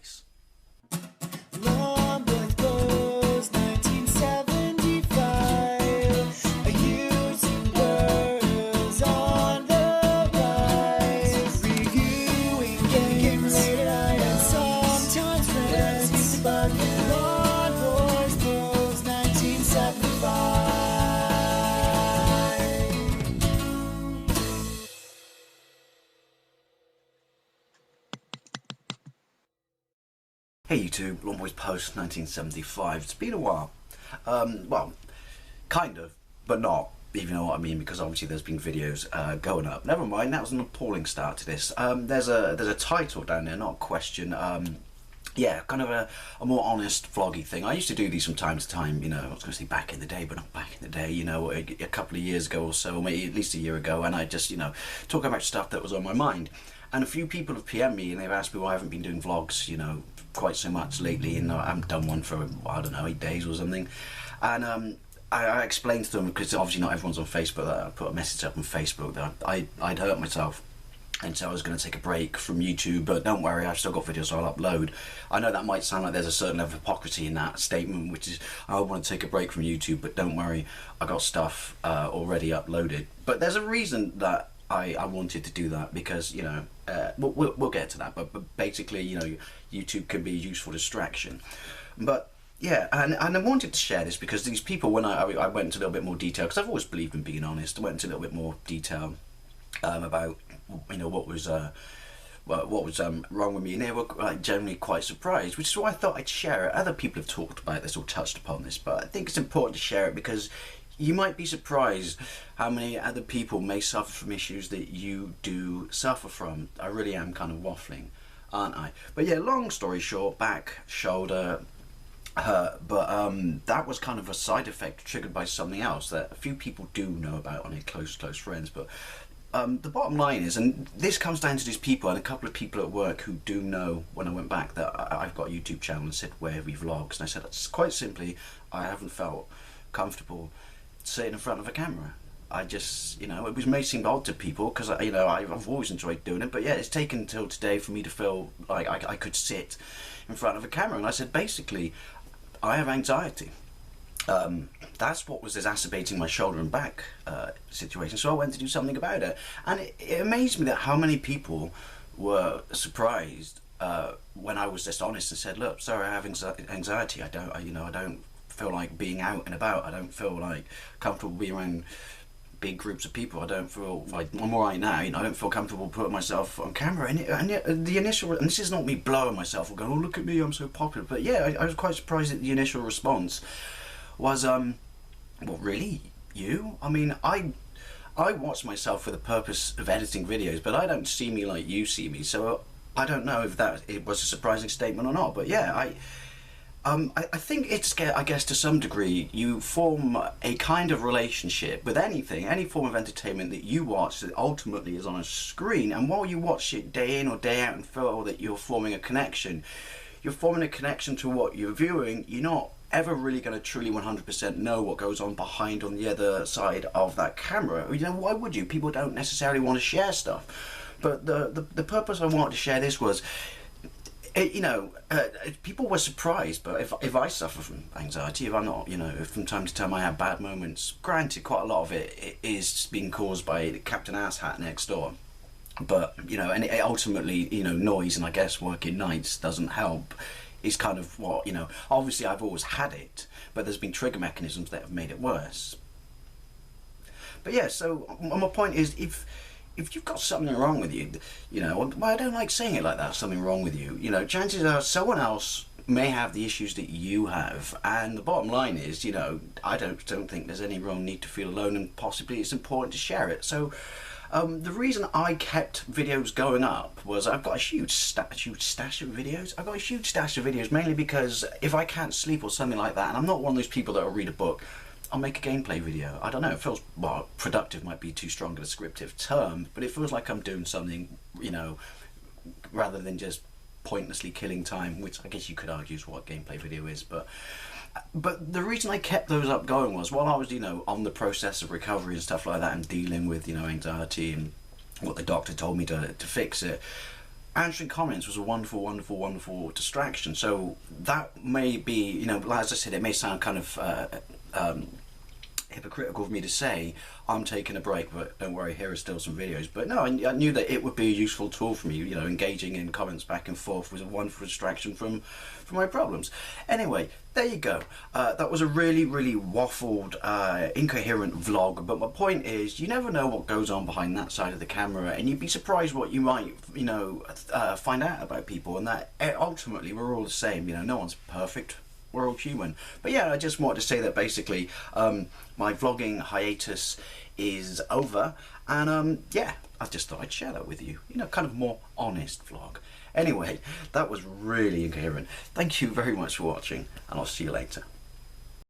nice. Longboard Blues, 1975. A YouTuber who's on the rise. Reviewing games late at night and sometimes friends. But Longboard Blues, 1975. Hey YouTube, Lawn Boys Post 1975. It's been a while. Well, kind of, but not, if you know what I mean, because obviously there's been videos going up. Never mind, that was an appalling start to this. There's a title down there, not a question. Yeah, kind of a more honest vloggy thing. I used to do these from time to time, you know, I was going to say back in the day, but not back in the day, you know, a couple of years ago or so, or maybe at least a year ago, and I just, you know, talk about stuff that was on my mind. And a few people have PM'd me and they've asked me why I haven't been doing vlogs, you know, quite so much lately, and I haven't done one for, I don't know, 8 days or something. And I explained to them, because obviously not everyone's on Facebook, that I put a message up on Facebook that I'd hurt myself. And so I was going to take a break from YouTube, but don't worry, I've still got videos, so I'll upload. I know that might sound like there's a certain level of hypocrisy in that statement, which is, I want to take a break from YouTube, but don't worry, I got stuff already uploaded. But there's a reason that I wanted to do that, because, you know, we'll get to that, but basically, you know, YouTube can be a useful distraction. But yeah, and I wanted to share this because these people, when I went into a little bit more detail, because I've always believed in being honest, I went into a little bit more detail about, you know, what was wrong with me, and they were generally quite surprised, which is why I thought I'd share it. Other people have talked about this or touched upon this, but I think it's important to share it because you might be surprised how many other people may suffer from issues that you do suffer from. I really am kind of waffling, aren't I? But yeah, long story short, back, shoulder hurt, but that was kind of a side effect triggered by something else that a few people do know about on their close friends. But the bottom line is, and this comes down to these people and a couple of people at work who do know when I went back that I've got a YouTube channel and said, where have we vlogs? And I said, it's quite simply, I haven't felt comfortable sitting in front of a camera. I just, you know, it may seem odd to people because, you know, I've always enjoyed doing it, but yeah, it's taken until today for me to feel like I could sit in front of a camera. And I said, basically, I have anxiety. That's what was exacerbating my shoulder and back situation, so I went to do something about it. And it amazed me that how many people were surprised when I was just honest and said, look, sorry, I have anxiety. I don't feel like being out and about. I don't feel like comfortable being around big groups of people. I don't feel like, I'm alright now, you know, I don't feel comfortable putting myself on camera. And yet the initial, and this is not me blowing myself or going, oh look at me, I'm so popular, but yeah, I was quite surprised at the initial response was, well, really? You? I mean, I watch myself for the purpose of editing videos, but I don't see me like you see me, so I don't know if it was a surprising statement or not. But yeah, I think it's, I guess to some degree, you form a kind of relationship with anything, any form of entertainment that you watch that ultimately is on a screen, and while you watch it day in or day out and feel that you're forming a connection, you're forming a connection to what you're viewing. You're not ever really going to truly 100% know what goes on behind on the other side of that camera. You know, why would you? People don't necessarily want to share stuff. But the purpose I wanted to share this was, you know, people were surprised, but if I suffer from anxiety, if I'm not, you know, if from time to time I have bad moments, granted quite a lot of it is being caused by the Captain Asshat next door. But, you know, and it ultimately, you know, noise and I guess working nights doesn't help. Is kind of what, you know, obviously I've always had it, but there's been trigger mechanisms that have made it worse. But yeah, so my point is, if you've got something wrong with you, you know, well, I don't like saying it like that, something wrong with you, you know, chances are someone else may have the issues that you have, and the bottom line is, you know, I don't think there's any real need to feel alone, and possibly it's important to share it. So the reason I kept videos going up was I've got a huge stash of videos. I've got a huge stash of videos mainly because if I can't sleep or something like that, and I'm not one of those people that will read a book, I'll make a gameplay video. I don't know, it feels, well, productive might be too strong a descriptive term, but it feels like I'm doing something, you know, rather than just pointlessly killing time, which I guess you could argue is what a gameplay video is. But the reason I kept those up going was while I was, you know, on the process of recovery and stuff like that and dealing with, you know, anxiety and what the doctor told me to fix it, answering comments was a wonderful, wonderful, wonderful distraction. So that may be, you know, as I said, it may sound kind of hypocritical of me to say I'm taking a break, but don't worry, here are still some videos. But no, I knew that it would be a useful tool for me. You know, engaging in comments back and forth was a wonderful distraction from my problems. Anyway, there you go. That was a really, really waffled, incoherent vlog. But my point is, you never know what goes on behind that side of the camera, and you'd be surprised what you might, you know, find out about people. And that ultimately we're all the same. You know, no one's perfect. We're all human. But yeah, I just wanted to say that basically my vlogging hiatus is over, and yeah, I just thought I'd share that with you. You know, kind of more honest vlog. Anyway, that was really incoherent. Thank you very much for watching, and I'll see you later.